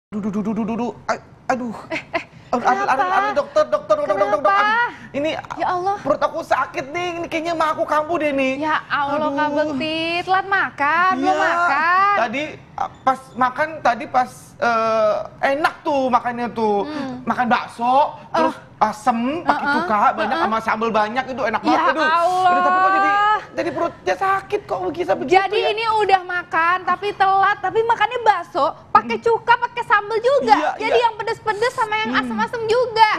Aduh. Aduh, Kenapa? dokter, Kenapa? ini Ya Allah. perut aku sakit nih, ini kayaknya mah aku kambuh deh nih. Ya Allah, Kak Aduh. Bekti, telat makan, belum Iya, makan. Tadi pas makan enak tuh makannya tuh. Makan bakso, terus asem pakai cuka banyak sama sambal banyak itu enak Ya banget. Aduh. Allah. Udah, tapi kok jadi perutnya sakit kok bisa begitu Jadi ya? ini udah makan tapi telat, tapi makannya bakso, pakai cuka, pakai sambal juga. Iya, Jadi iya. yang pedes-pedes sama yang asem-asem juga.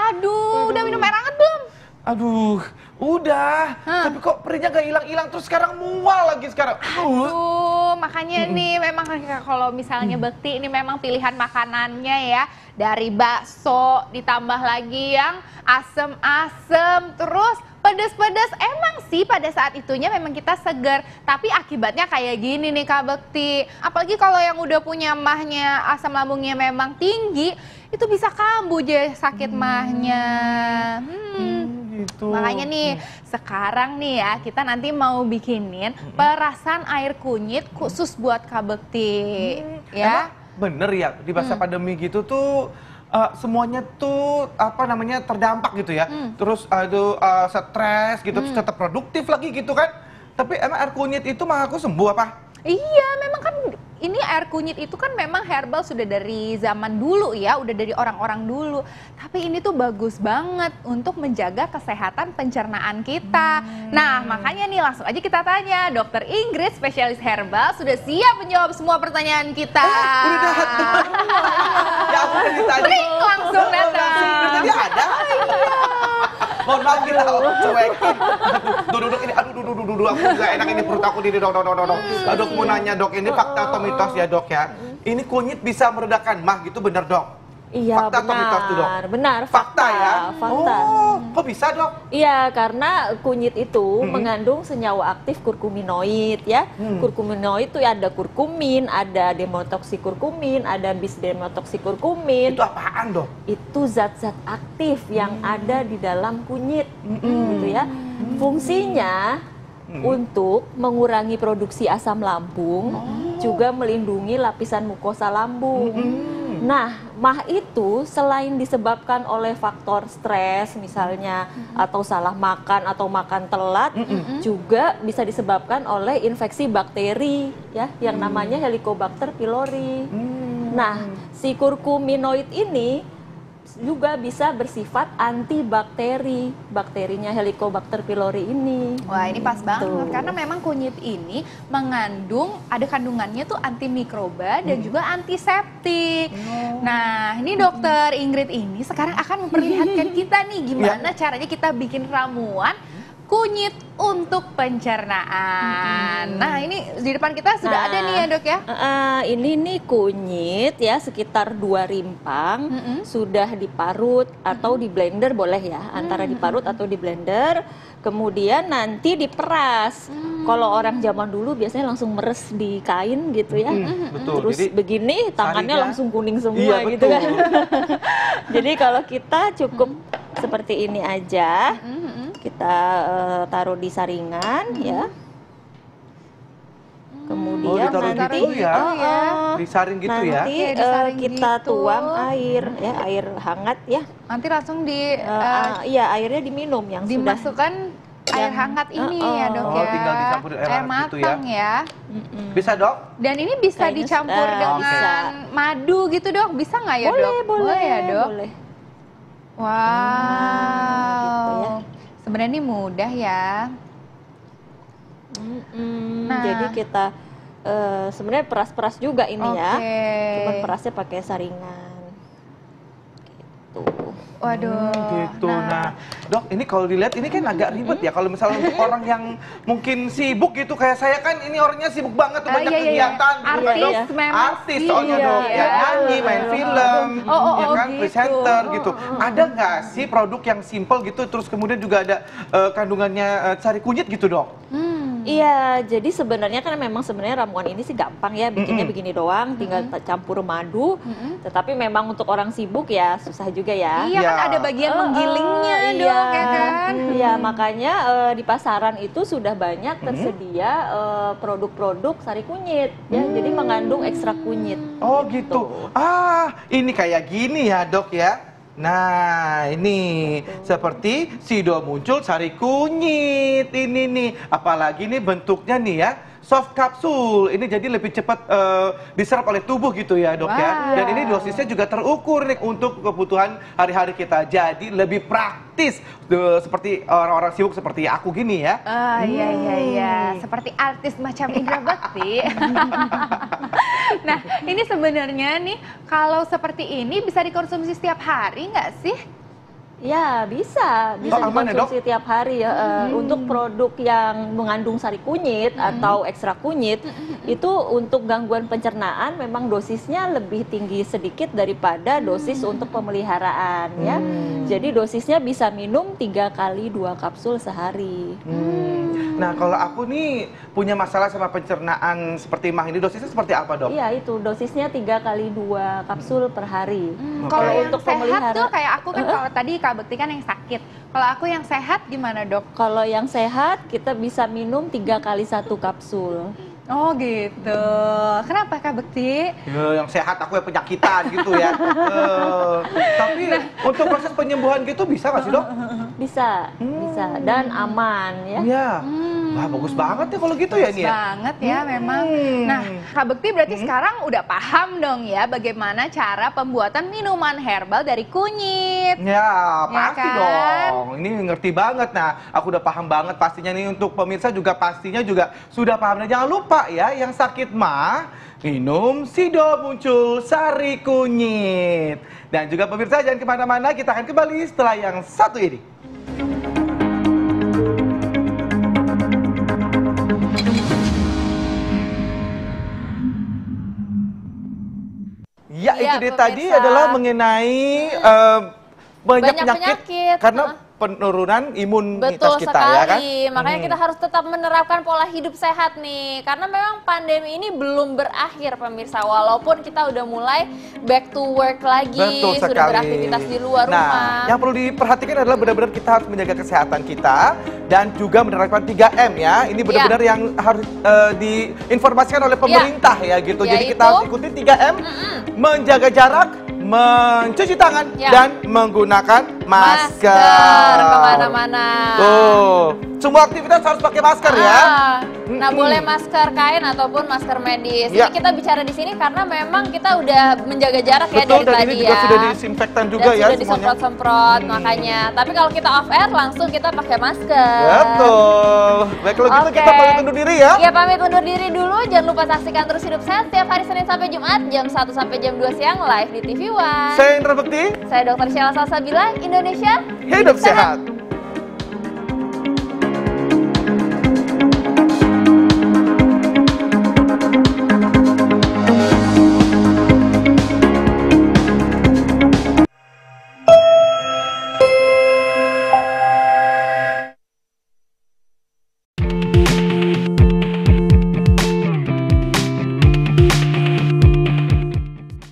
Aduh, udah minum air hangat belum? Aduh, udah. Tapi kok perutnya gak hilang-hilang terus sekarang mual lagi sekarang. Aduh, makanya nih memang kalau misalnya Bekti ini memang pilihan makanannya ya dari bakso ditambah lagi yang asem-asem terus pedes-pedes. Emang sih pada saat itunya memang kita segar, tapi akibatnya kayak gini nih Kak Bekti. Apalagi kalau yang udah punya mahnya asam lambungnya memang tinggi, itu bisa kambuh je sakit mahnya. Gitu. Makanya nih, sekarang nih ya, kita nanti mau bikinin perasan air kunyit khusus buat Kak Bekti. Ya. Emang bener ya, di masa pandemi gitu tuh semuanya tuh terdampak gitu ya. Terus stres gitu, terus tetap produktif lagi gitu kan. Tapi emang air kunyit itu mah aku sembuh apa? Iya, memang kan ini air kunyit itu kan memang herbal sudah dari zaman dulu ya, udah dari orang-orang dulu. Tapi ini tuh bagus banget untuk menjaga kesehatan pencernaan kita. Nah, makanya nih langsung aja kita tanya, Dokter Ingrid, spesialis herbal, sudah siap menjawab semua pertanyaan kita. Udah datang. Ya aku udah ditanya. Pring, langsung datang. Tadi ada. Mohon maaf kita cuekin. Duduk ini, aduh, aku nggak enak ini perut aku dok. Aduh, aku mau nanya dok, ini fakta atau mitos ya dok ya? Ini kunyit bisa meredakan mah gitu bener dok? Iya, fakta atau mitos tuh dok? benar. Fakta ya? Fakta. Oh, kok bisa dok? Iya, karena kunyit itu mengandung senyawa aktif kurkuminoid ya. Kurkuminoid itu ada kurkumin, ada demotoksikurkumin, ada bisdemotoksikurkumin. Itu apaan dok? Itu zat-zat aktif yang ada di dalam kunyit, gitu ya. Fungsinya untuk mengurangi produksi asam lambung, juga melindungi lapisan mukosa lambung. Nah, mah itu selain disebabkan oleh faktor stres misalnya, atau salah makan atau makan telat, juga bisa disebabkan oleh infeksi bakteri ya, yang namanya Helicobacter pylori. Nah, si kurkuminoid ini juga bisa bersifat antibakteri, bakterinya Helicobacter pylori ini. Wah, ini pas banget Tuh. karena memang kunyit ini ada kandungannya tuh antimikroba dan juga antiseptik. Nah, ini Dokter Ingrid ini sekarang akan memperlihatkan kita nih gimana caranya kita bikin ramuan kunyit untuk pencernaan. Nah, ini di depan kita sudah ada nih ya dok ya. Ini nih kunyit ya, sekitar 2 rimpang, sudah diparut atau di blender boleh ya, antara diparut atau di blender, kemudian nanti diperas. Kalau orang zaman dulu biasanya langsung meres di kain gitu ya. Betul. Terus Jadi, begini tangannya sarinya- langsung kuning semua Iya, gitu kan. betul. Jadi kalau kita cukup seperti ini aja, kita taruh di saringan ya. Kemudian ditaruh nanti gitu ya? iya. Disaring gitu ya? Nanti Oke, disaring kita gitu. tuang air ya, air hangat ya. Nanti langsung Iya, airnya diminum yang sudah. dimasukkan air hangat ini ya dok Oh, ya. tinggal dicampur air hangat gitu ya. matang ya. Bisa dok? Dan ini bisa Kayaknya dicampur sudah dengan bisa. madu gitu dok, bisa nggak ya dok? Boleh ya dok. boleh. Wow. gitu ya. Sebenarnya ini mudah ya. Nah. Jadi kita sebenarnya peras-peras juga ini ya. Oke. Cuman perasnya pakai saringan. Gitu. Waduh. Gitu. Nah, dok, ini kalau dilihat ini kan agak ribet ya. Kalau misalnya untuk orang yang mungkin sibuk gitu, kayak saya kan ini orangnya sibuk banget tuh, banyak Iya, iya. kegiatan gitu kan, Artis dok. memang Artis sih. soalnya Iya, dok, iya. ya nyanyi, main film, ya kan, gitu. presenter gitu. Ada nggak sih produk yang simple gitu, terus kemudian juga ada kandungannya sari kunyit gitu dok? Iya, jadi sebenarnya kan memang sebenarnya ramuan ini sih gampang ya, bikinnya begini doang, tinggal campur madu. Tetapi memang untuk orang sibuk ya susah juga ya. Iya kan Ya. ada bagian menggilingnya dok ya kan. Iya, makanya di pasaran itu sudah banyak tersedia produk-produk sari kunyit ya. Jadi mengandung ekstrak kunyit. Oh gitu. Ah, ini kayak gini ya dok ya. Nah, ini seperti Sido muncul sari kunyit ini nih. Apalagi nih bentuknya nih ya, soft kapsul. Ini jadi lebih cepat diserap oleh tubuh gitu ya dok ya. Wah. Dan ini dosisnya juga terukur nih untuk kebutuhan hari-hari kita. Jadi lebih praktis seperti orang-orang sibuk seperti aku gini ya. Iya. Seperti artis macam Indra Bekti. Nah, ini sebenarnya nih kalau seperti ini bisa dikonsumsi setiap hari nggak sih? Ya, bisa Oh, aman ya, Dok? dikonsumsi tiap hari ya. Untuk produk yang mengandung sari kunyit atau ekstrak kunyit, itu untuk gangguan pencernaan memang dosisnya lebih tinggi sedikit daripada dosis untuk pemeliharaan ya. Jadi dosisnya bisa minum 3 kali 2 kapsul sehari. Nah, kalau aku nih punya masalah sama pencernaan seperti Mah ini, dosisnya seperti apa dok? Iya, itu dosisnya 3 kali 2 kapsul per hari. Kalau Oke. yang Untuk sehat pemelihara- tuh kayak aku kan kalau tadi Kak Bekti kan yang sakit. Kalau aku yang sehat gimana dok? Kalau yang sehat kita bisa minum 3 kali 1 kapsul. Oh gitu. Kenapa Kak Bekti? Ya, yang sehat aku yang penyakitan gitu ya. Tapi untuk proses penyembuhan gitu bisa nggak sih dok? Bisa dan aman ya. Iya. Wah, bagus banget ya kalau gitu ya nih ya. Banget ya memang. Nah, Kak Bekti berarti sekarang udah paham dong ya bagaimana cara pembuatan minuman herbal dari kunyit. Ya, Ya pasti kan? dong. Ini ngerti banget. Nah, aku udah paham banget pastinya nih untuk pemirsa juga pastinya juga sudah paham. Dan jangan lupa ya, yang sakit mah minum Sido muncul sari kunyit. Dan juga pemirsa jangan kemana-mana, kita akan kembali setelah yang satu ini. Ya, Iya, itu dia pemirsa. tadi adalah mengenai banyak penyakit karena penurunan imunitas Betul kita sekali, ya kan. makanya kita harus tetap menerapkan pola hidup sehat nih. Karena memang pandemi ini belum berakhir pemirsa, walaupun kita udah mulai back to work lagi, Betul sudah sekali. beraktivitas di luar Nah, rumah. yang perlu diperhatikan adalah benar-benar kita harus menjaga kesehatan kita dan juga menerapkan 3M ya. Ini benar-benar yang harus diinformasikan oleh pemerintah ya gitu. Jadi kita harus ikuti 3M, menjaga jarak, mencuci tangan, Ya. dan menggunakan masker. Kemana-mana. Tuh, semua aktivitas harus pakai masker ya. Nah, boleh masker kain ataupun masker medis. Ya. Ini kita bicara di sini karena memang kita udah menjaga jarak ya Betul, dari dan tadi ini juga ya. sudah disinfektan juga Dan ya sudah semuanya. disemprot-semprot makanya. Tapi kalau kita off air langsung kita pakai masker. Betul. Baik, kalau gitu Oke. kita pamit undur diri ya. Ya, pamit undur diri dulu. Jangan lupa saksikan terus Hidup Sehat setiap hari Senin sampai Jumat jam 1 sampai jam 2 siang live di TV One. Saya Indra Bekti, Saya Dr. Sheila Salsabila, Indonesia hidup sehat.